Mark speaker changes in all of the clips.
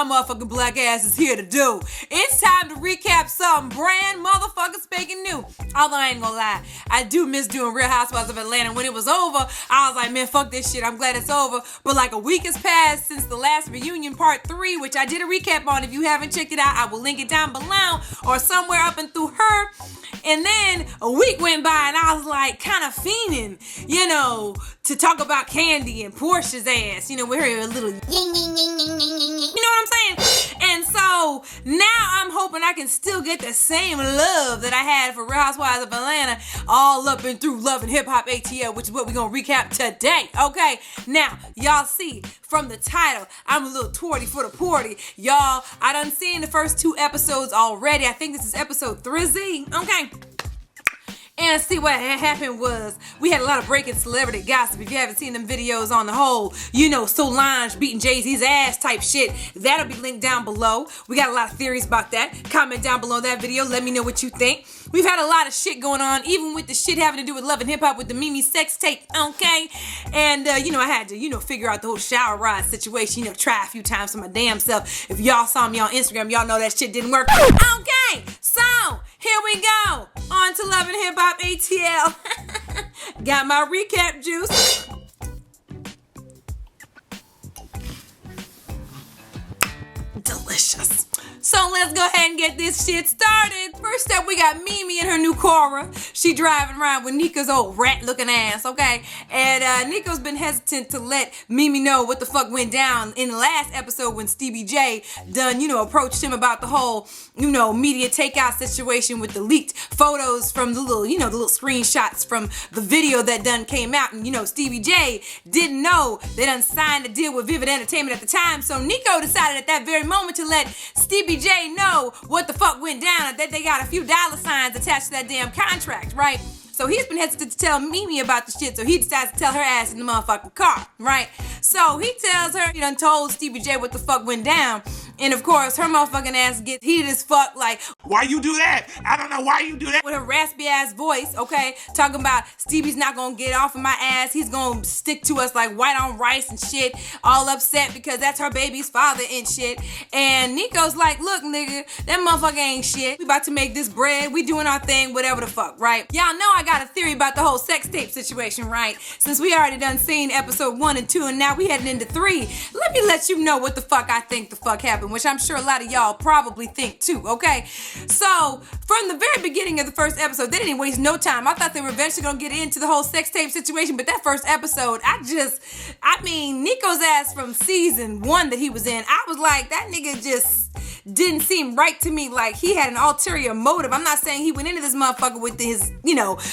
Speaker 1: my motherfucking black ass is here to do. It's time to recap something brand motherfucking spanking new. Although I ain't gonna lie, I do miss doing Real Housewives of Atlanta. When it was over, I was like, man, fuck this shit. I'm glad it's over. But like a week has passed since the last reunion part 3, which I did a recap on. If you haven't checked it out, I will link it down below or somewhere up and through her. And then a week went by and I was like kind of fiending, to talk about Candy and Portia's ass, with her little you know what I'm saying? And so now I'm hoping I can still get the same love that I had for Real Housewives of Atlanta all up and through Love and Hip Hop ATL, which is what we're going to recap today. Okay, now y'all see from the title, I'm a little torty for the porty. Y'all, I done seen the first 2 episodes already. I think this is episode 3. Okay. And see what happened was we had a lot of breaking celebrity gossip. If you haven't seen them videos on the whole, Solange beating Jay-Z's ass type shit, that'll be linked down below. We got a lot of theories about that. Comment down below that video. Let me know what you think. We've had a lot of shit going on, even with the shit having to do with Love and Hip Hop with the Mimi sex tape, okay? And, I had to, figure out the whole shower rod situation, try a few times for my damn self. If y'all saw me on Instagram, y'all know that shit didn't work. Okay, so here we go. On to Love and Hip Hop ATL. Got my recap juice. Delicious. So let's go ahead and get this shit started. First up, we got Mimi in her new Cora. She driving around with Nico's old rat-looking ass, okay? And Nico's been hesitant to let Mimi know what the fuck went down in the last episode when Stevie J done, approached him about the whole, media takeout situation with the leaked photos from the little, the little screenshots from the video that done came out. And, Stevie J didn't know they done signed a deal with Vivid Entertainment at the time. So Nico decided at that very moment to let Stevie J know what the fuck went down and that they got a few dollar signs attached to that damn contract, right? So he's been hesitant to tell Mimi about the shit, so he decides to tell her ass in the motherfucking car, right? So he tells her he done told Stevie J what the fuck went down, and of course her motherfucking ass gets heated as fuck, like,
Speaker 2: why you do that? I don't know why you do that.
Speaker 1: With her raspy ass voice, okay? Talking about Stevie's not gonna get off of my ass, he's gonna stick to us like white on rice and shit, all upset because that's her baby's father and shit. And Nico's like, look nigga, that motherfucker ain't shit. We about to make this bread, we doing our thing, whatever the fuck, right? Y'all know I got a theory about the whole sex tape situation, right? Since we already done seen episode 1 and 2 and now we heading into 3, let me let you know what the fuck I think the fuck happened, which I'm sure a lot of y'all probably think too, okay? So, from the very beginning of the first episode, they didn't waste no time. I thought they were eventually gonna get into the whole sex tape situation, but that first episode, Nico's ass from season 1 that he was in, I was like, that nigga just didn't seem right to me, like he had an ulterior motive. I'm not saying he went into this motherfucker with his,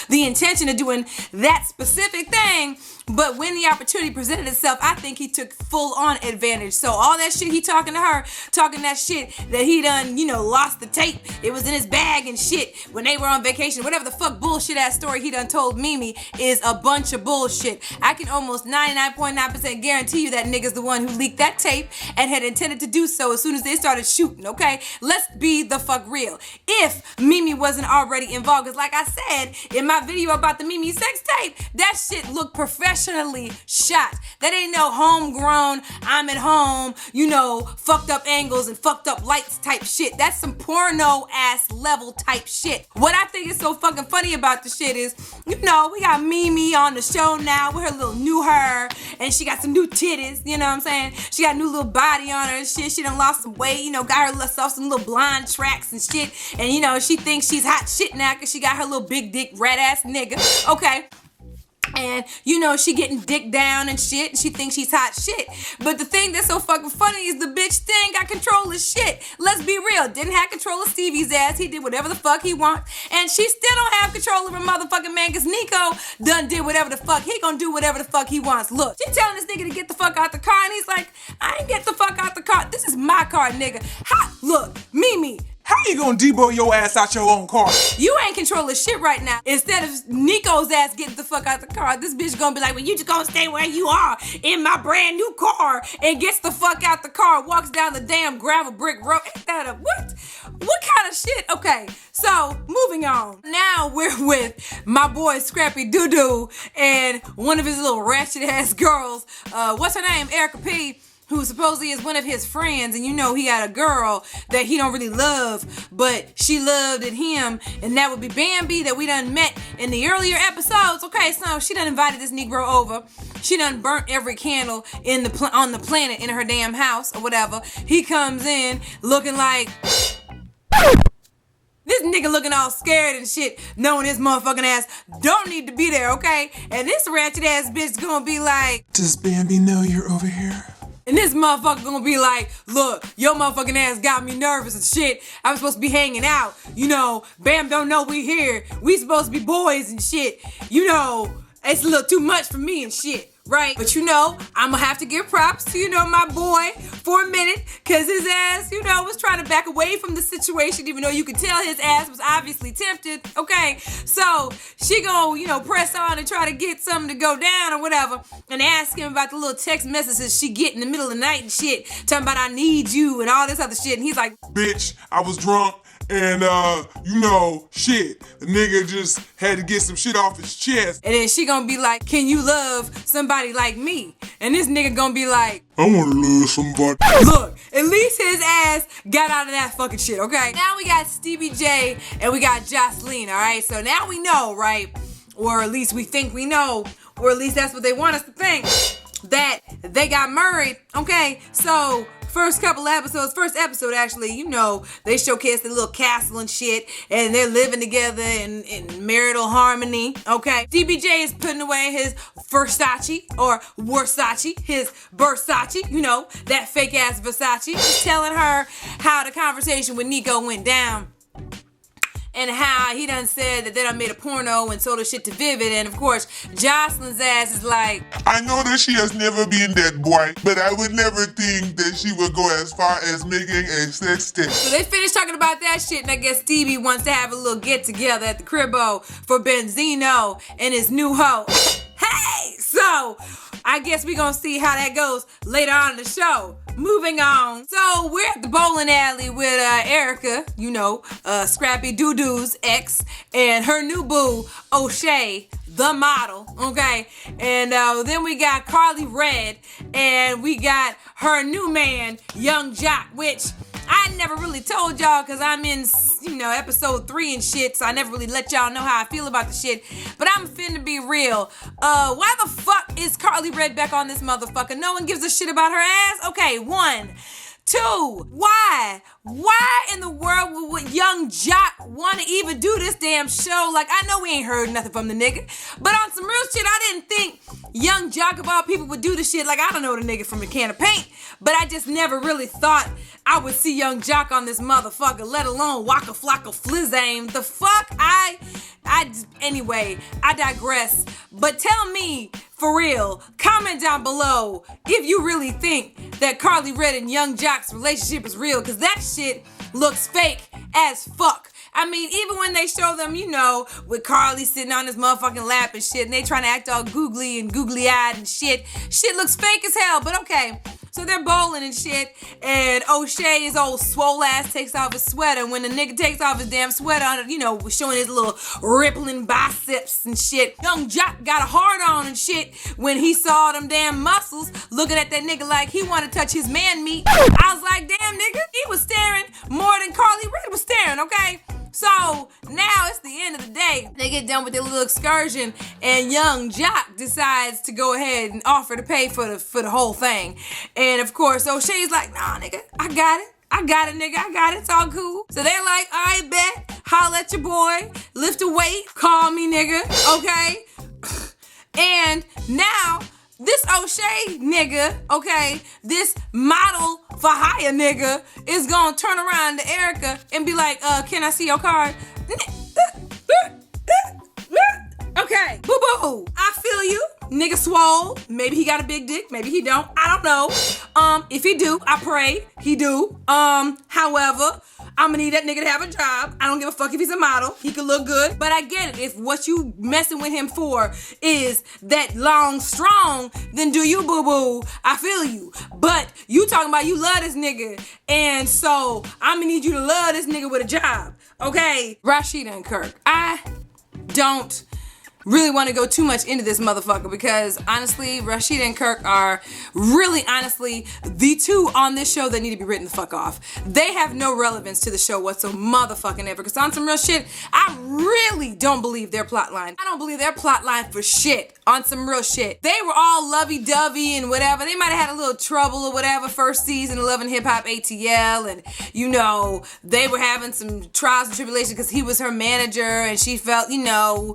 Speaker 1: the intention of doing that specific thing, but when the opportunity presented itself, I think he took full on advantage. So all that shit he talking to her, talking that shit that he done, lost the tape, it was in his bag and shit when they were on vacation, whatever the fuck bullshit ass story he done told Mimi is a bunch of bullshit. I can almost 99.9% guarantee you that nigga's the one who leaked that tape and had intended to do so as soon as they started shooting, okay? Let's be the fuck real. If Mimi wasn't already involved, because like I said in my video about the Mimi sex tape, that shit looked professionally shot. That ain't no homegrown, I'm at home, fucked up angles and fucked up lights type shit. That's some porno ass level type shit. What I think is so fucking funny about the shit is, we got Mimi on the show now with her little new hair, and she got some new titties, you know what I'm saying? She got a new little body on her and shit. She done lost some weight, got herself some little blonde tracks and shit, and she thinks she's hot shit now because she got her little big dick rat ass nigga, okay? And, she getting dick down and shit, and she thinks she's hot shit. But the thing that's so fucking funny is the bitch thing got control of shit. Let's be real. Didn't have control of Stevie's ass. He did whatever the fuck he wants. And she still don't have control of her motherfucking man, because Nico done did whatever the fuck. He gonna do whatever the fuck he wants. Look, she telling this nigga to get the fuck out the car, and he's like, I ain't get the fuck out the car. This is my car, nigga. Look, Mimi,
Speaker 2: how you gonna debo your ass out your own car?
Speaker 1: You ain't controlling shit right now. Instead of Nico's ass getting the fuck out the car, this bitch gonna be like, well, you just gonna stay where you are in my brand new car, and gets the fuck out the car, walks down the damn gravel brick road. Ain't that a what? What kind of shit? Okay, so moving on. Now we're with my boy Scrappy Doo-Doo and one of his little ratchet ass girls. What's her name? Erica P. who supposedly is one of his friends, and you know he got a girl that he don't really love, but she loved at him, and that would be Bambi that we done met in the earlier episodes. Okay, so she done invited this Negro over. She done burnt every candle on the planet in her damn house or whatever. He comes in looking like... This nigga looking all scared and shit, knowing his motherfucking ass don't need to be there, okay? And this ratchet ass bitch gonna be like...
Speaker 2: Does Bambi know you're over here?
Speaker 1: And this motherfucker gonna be like, look, your motherfucking ass got me nervous and shit. I'm supposed to be hanging out. You know, Bam don't know we here. We supposed to be boys and shit. You know, it's a little too much for me and shit. Right? But you know, I'm gonna have to give props to, you know, my boy for a minute, cause his ass, you know, was trying to back away from the situation, even though you could tell his ass was obviously tempted. Okay, so she gonna, you know, press on and try to get something to go down or whatever, and ask him about the little text messages she get in the middle of the night and shit, talking about I need you and all this other shit, and he's like,
Speaker 2: bitch, I was drunk. And, you know, shit, the nigga just had to get some shit off his chest.
Speaker 1: And then she gonna be like, can you love somebody like me? And this nigga gonna be like,
Speaker 2: I wanna love somebody.
Speaker 1: Look, at least his ass got out of that fucking shit, okay? Now we got Stevie J and we got Jocelyn, alright? So now we know, right? Or at least we think we know, or at least that's what they want us to think, that they got married, okay? So... first episode actually, you know, they showcased the little castle and shit, and they're living together in marital harmony, okay? DBJ is putting away his Versace, or Versace, his Versace, you know, that fake ass Versace. He's telling her how the conversation with Nico went down. And how he done said that they done made a porno and sold the shit to Vivid. And of course, Jocelyn's ass is like,
Speaker 3: I know that she has never been that boy, but I would never think that she would go as far as making a sex tape.
Speaker 1: So they finished talking about that shit, and I guess Stevie wants to have a little get together at the cribbo for Benzino and his new hoe. Hey! So, I guess we gonna see how that goes later on in the show. Moving on. So, we're at the bowling alley with Erica, you know, Scrappy Doo-Doo's ex, and her new boo, O'Shea, the model, okay? And then we got Carly Red, and we got her new man, Young Jock, which... I never really told y'all because I'm in, you know, episode 3 and shit, so I never really let y'all know how I feel about the shit. But I'm finna be real. Why the fuck is Carly Red back on this motherfucker? No one gives a shit about her ass? Okay, 1. 2, why? Why in the world would Young Jock want to even do this damn show? Like, I know we ain't heard nothing from the nigga, but on some real shit, I didn't think Young Jock of all people would do the shit. Like, I don't know the nigga from a can of paint, but I just never really thought I would see Young Jock on this motherfucker, let alone Waka Flocka Flizzame. The fuck? Anyway, I digress. But tell me, for real, comment down below if you really think that Carly Red and Young Jock's relationship is real, because that shit looks fake as fuck. I mean, even when they show them, you know, with Carly sitting on his motherfucking lap and shit, and they trying to act all googly and googly-eyed and shit looks fake as hell, but okay. So they're bowling and shit, and O'Shea's old swole ass takes off his sweater, and when the nigga takes off his damn sweater, you know, showing his little rippling biceps and shit, Young Jock got a hard on and shit when he saw them damn muscles, looking at that nigga like he wanted to touch his man meat. I was like, damn nigga, he was staring more than Carly Red was staring, okay? So now it's the end of the day. They get done with their little excursion, and Young Jock decides to go ahead and offer to pay for the whole thing. And of course, O'Shea's like, nah, nigga, I got it, nigga, I got it, it's all cool. So they're like, all right, bet, holla at your boy, lift a weight, call me, nigga, okay? And now, this O'Shea nigga, okay, this model for hire nigga is gonna turn around to Erica and be like, can I see your card? Okay, boo-boo, I feel you. Nigga swole. Maybe he got a big dick, maybe he don't. I don't know. If he do, I pray he do. However, I'm gonna need that nigga to have a job. I don't give a fuck if he's a model. He could look good. But I get it. If what you messing with him for is that long strong, then do you, boo-boo. I feel you. But you talking about you love this nigga. And so I'm gonna need you to love this nigga with a job. Okay? Rashida and Kirk, I don't really want to go too much into this motherfucker because honestly, Rashida and Kirk are really honestly the two on this show that need to be written the fuck off. They have no relevance to the show whatsoever motherfucking ever. Because on some real shit, I really don't believe their plot line. I don't believe their plot line for shit. On some real shit. They were all lovey-dovey and whatever. They might have had a little trouble or whatever first season of Love and Hip Hop ATL, and you know, they were having some trials and tribulations because he was her manager and she felt, you know,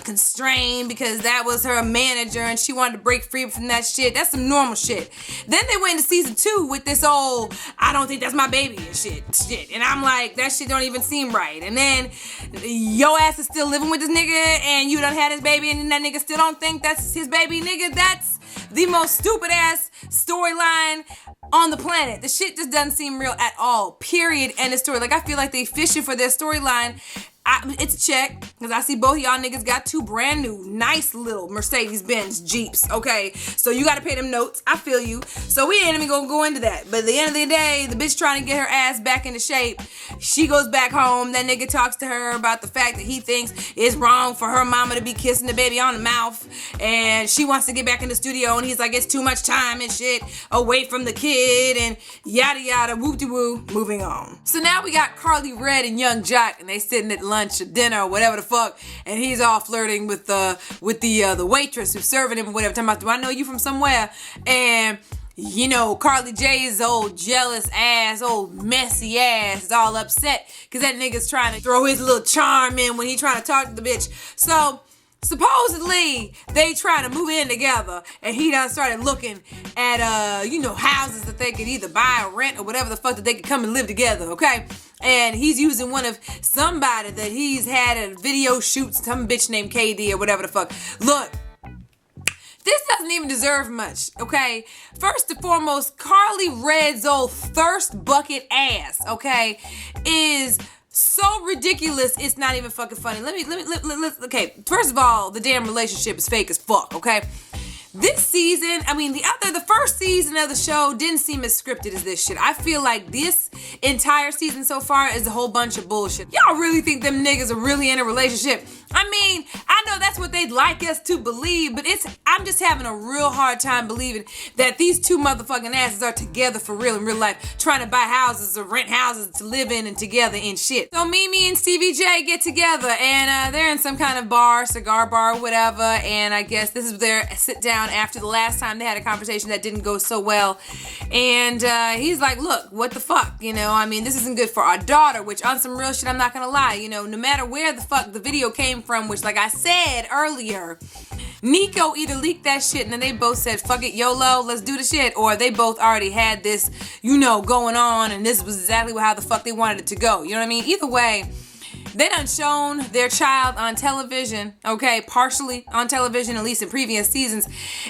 Speaker 1: constrained because that was her manager and she wanted to break free from that shit. That's some normal shit. Then they went into season 2 with this old, I don't think that's my baby and shit. And I'm like, that shit don't even seem right. And then your ass is still living with this nigga and you done had his baby and that nigga still don't think that's his baby, nigga. That's the most stupid ass storyline on the planet. The shit just doesn't seem real at all. Period. End of story. Like, I feel like they fishing for their storyline. It's a check, because I see both of y'all niggas got 2 brand new, nice little Mercedes-Benz Jeeps, okay? So you gotta pay them notes. I feel you. So we ain't even gonna go into that. But at the end of the day, the bitch trying to get her ass back into shape. She goes back home. That nigga talks to her about the fact that he thinks it's wrong for her mama to be kissing the baby on the mouth. And she wants to get back in the studio, and he's like, it's too much time and shit away from the kid, and yada yada, whoop-de-woo, moving on. So now we got Carly Red and Young Jock, and they sitting at lunch or dinner or whatever the fuck, and he's all flirting with the waitress who's serving him or whatever, talking about, do I know you from somewhere? And you know, Carly J's old jealous ass, old messy ass is all upset because that nigga's trying to throw his little charm in when he trying to talk to the bitch. So supposedly they try to move in together, and he done started looking at you know, houses that they could either buy or rent or whatever the fuck that they could come and live together, okay? And he's using one of somebody that he's had a video shoot, some bitch named KD or whatever the fuck. Look, this doesn't even deserve much, okay? First and foremost, Carly Red's old thirst bucket ass, okay, is so ridiculous, it's not even fucking funny. Okay, first of all, the damn relationship is fake as fuck, okay? This season, I mean, the first season of the show didn't seem as scripted as this shit. I feel like this entire season so far is a whole bunch of bullshit. Y'all really think them niggas are really in a relationship? I mean, I know that's what they'd like us to believe, but I'm just having a real hard time believing that these 2 motherfucking asses are together for real in real life, trying to buy houses or rent houses to live in and together and shit. So Mimi and Stevie J get together, and they're in some kind of bar, cigar bar, whatever, and I guess this is their sit down after the last time they had a conversation that didn't go so well. And he's like, look, what the fuck, you know, I mean, this isn't good for our daughter, which on some real shit, I'm not gonna lie, you know, no matter where the fuck the video came from, which like I said earlier, Nico either leaked that shit and then they both said, fuck it, YOLO, let's do the shit, or they both already had this, you know, going on, and this was exactly how the fuck they wanted it to go, you know what I mean? Either way, they done shown their child on television, okay, partially on television, at least in previous seasons,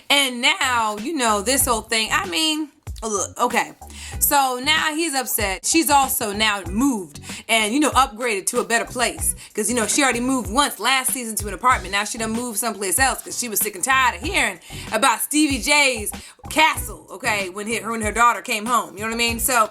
Speaker 1: and now, you know, this whole thing, I mean, look, okay, so now he's upset. She's also now moved and, you know, upgraded to a better place, because, you know, she already moved once last season to an apartment. Now she done moved someplace else because she was sick and tired of hearing about Stevie J's castle, okay, when her and her daughter came home, you know what I mean? So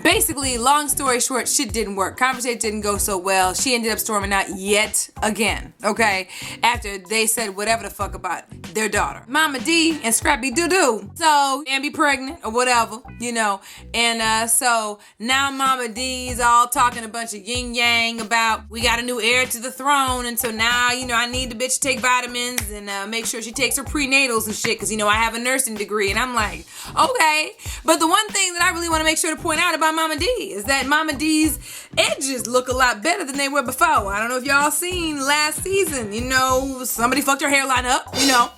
Speaker 1: basically, long story short, shit didn't work. Conversation didn't go so well. She ended up storming out yet again, okay? After they said whatever the fuck about their daughter. Mama D and Scrappy Doo-Doo. So, and be pregnant or whatever, you know. And so now Mama D's all talking a bunch of yin-yang about we got a new heir to the throne. And so now, you know, I need the bitch to take vitamins and make sure she takes her prenatals and shit. Because, you know, I have a nursing degree. And I'm like, okay. But the one thing that I really want to make sure to point out about Mama D is that Mama D's edges look a lot better than they were before. I don't know if y'all seen last season, you know, somebody fucked her hairline up, you know,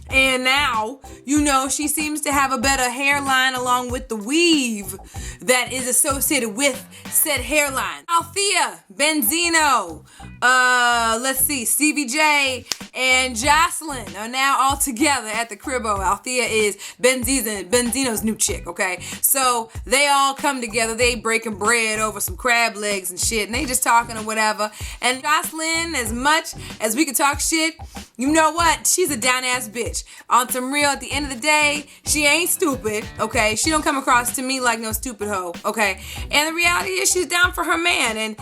Speaker 1: and now, you know, she seems to have a better hairline along with the weave that is associated with said hairline. Althea, Benzino, let's see, Stevie J and Jocelyn are now all together at the cribbo. Althea is Benzino's new chick, okay? So they all come together, they breaking bread over some crab legs and shit, and they just talking or whatever. And Jocelyn, as much as we could talk shit, you know what? She's a down-ass bitch. On some real, at the end of the day, she ain't stupid, okay? She don't come across to me like no stupid hoe, okay? And the reality is she's down for her man, and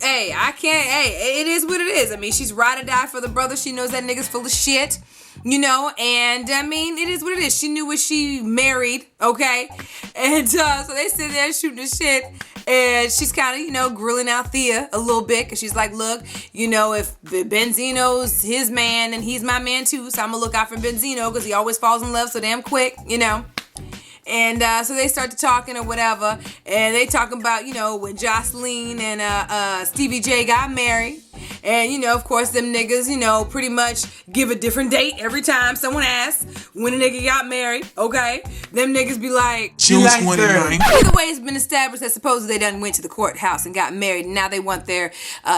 Speaker 1: Hey, I can't. Hey, it is what it is. I mean, she's ride or die for the brother. She knows that nigga's full of shit. You know, and I mean, it is what it is. She knew what she married, okay? And so they sit there shooting the shit, and she's kind of, you know, grilling out Thea a little bit, because she's like, look, you know, if Benzino's his man, and he's my man too, so I'm gonna look out for Benzino, because he always falls in love so damn quick, you know? And so they start to talking or whatever, and they talking about, you know, when Jocelyn and Stevie J got married. And, you know, of course, them niggas, you know, pretty much give a different date every time someone asks when a nigga got married, okay? Them niggas be like,
Speaker 2: June 29th.
Speaker 1: Either way, it's been established that supposedly they done went to the courthouse and got married, and now they want their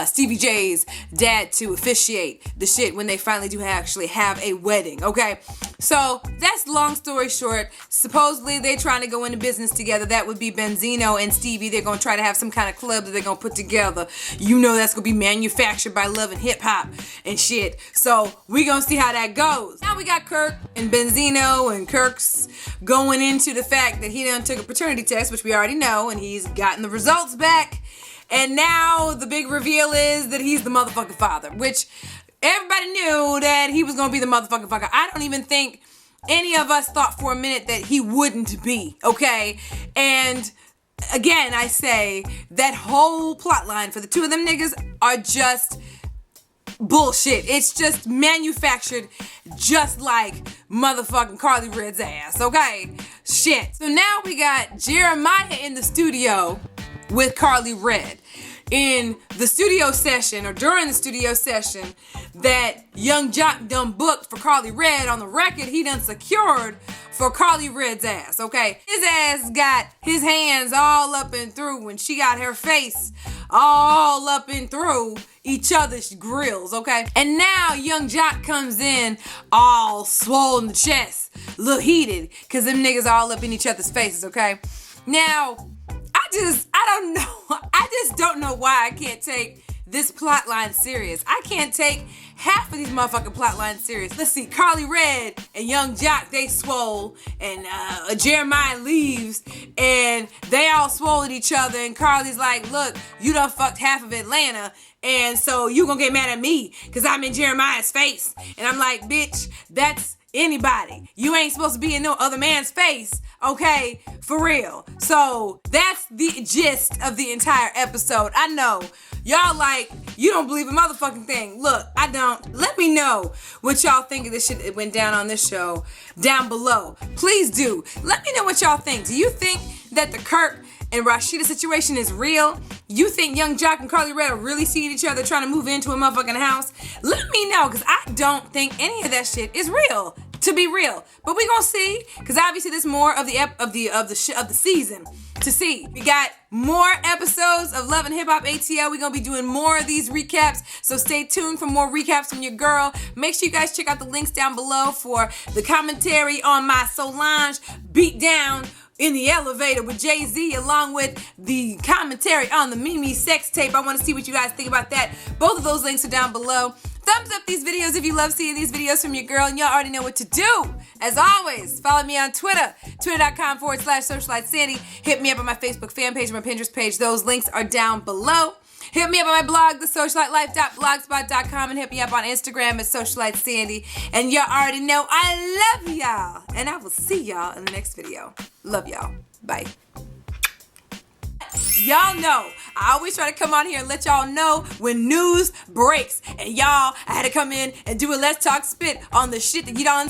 Speaker 1: Stevie J's dad to officiate the shit when they finally do actually have a wedding, okay? So that's long story short. Supposedly they're trying to go into business together. That would be Benzino and Stevie. They're gonna try to have some kind of club that they're gonna put together. You know, that's gonna be manufactured by Love and Hip Hop and shit. So we gonna see how that goes. Now we got Kirk and Benzino, and Kirk's going into the fact that he done took a paternity test, which we already know, and he's gotten the results back. And now the big reveal is that he's the motherfucking father, which everybody knew that he was gonna be the motherfucking father. I don't even think any of us thought for a minute that he wouldn't be, okay? And again, I say that whole plot line for the two of them niggas are just bullshit. It's just manufactured just like motherfucking Carly Red's ass, okay? Shit. So now we got Jeremiah in the studio with Carly Red. In the studio session, or during the studio session, that Young Jock done booked for Carly Red, on the record, he done secured for Carly Red's ass, okay? His ass got his hands all up and through, and she got her face all up and through each other's grills, okay? And now Young Jock comes in all swollen in the chest, a little heated, because them niggas all up in each other's faces, okay? Now, I don't know. I just don't know why I can't take this plot line serious. I can't take half of these motherfucking plot lines serious. Let's see, Carly Red and Young Jock, they swole, and Jeremiah leaves, and they all swole at each other, and Carly's like, look, you done fucked half of Atlanta, and so you gonna get mad at me, because I'm in Jeremiah's face. And I'm like, bitch, that's anybody. You ain't supposed to be in no other man's face, okay? For real. So that's the gist of the entire episode. I know y'all like, you don't believe a motherfucking thing. Look, I don't. Let me know what y'all think of this shit that went down on this show down below. Please do. Let me know what y'all think. Do you think that the Kirk and Rashida situation is real? You think Young Jock and Carly Red are really seeing each other trying to move into a motherfucking house? Let me know, because I don't think any of that shit is real. To be real, but we gonna see, because obviously there's more of the season to see. We got more episodes of Love and Hip Hop ATL. We're gonna be doing more of these recaps, so stay tuned for more recaps from your girl. Make sure you guys check out the links down below for the commentary on my Solange beat down in the elevator with Jay-Z, along with the commentary on the Mimi sex tape. I want to see what you guys think about that. Both of those links are down below. Thumbs up these videos if you love seeing these videos from your girl, and y'all already know what to do. As always, follow me on Twitter, twitter.com/SocialiteSandy. Hit me up on my Facebook fan page, my Pinterest page. Those links are down below. Hit me up on my blog, TheSocialiteLife.blogspot.com, and hit me up on Instagram at SocialiteSandy. And y'all already know I love y'all, and I will see y'all in the next video. Love y'all. Bye. Y'all know, I always try to come on here and let y'all know when news breaks. And y'all, I had to come in and do a Let's Talk Spit on the shit that you don't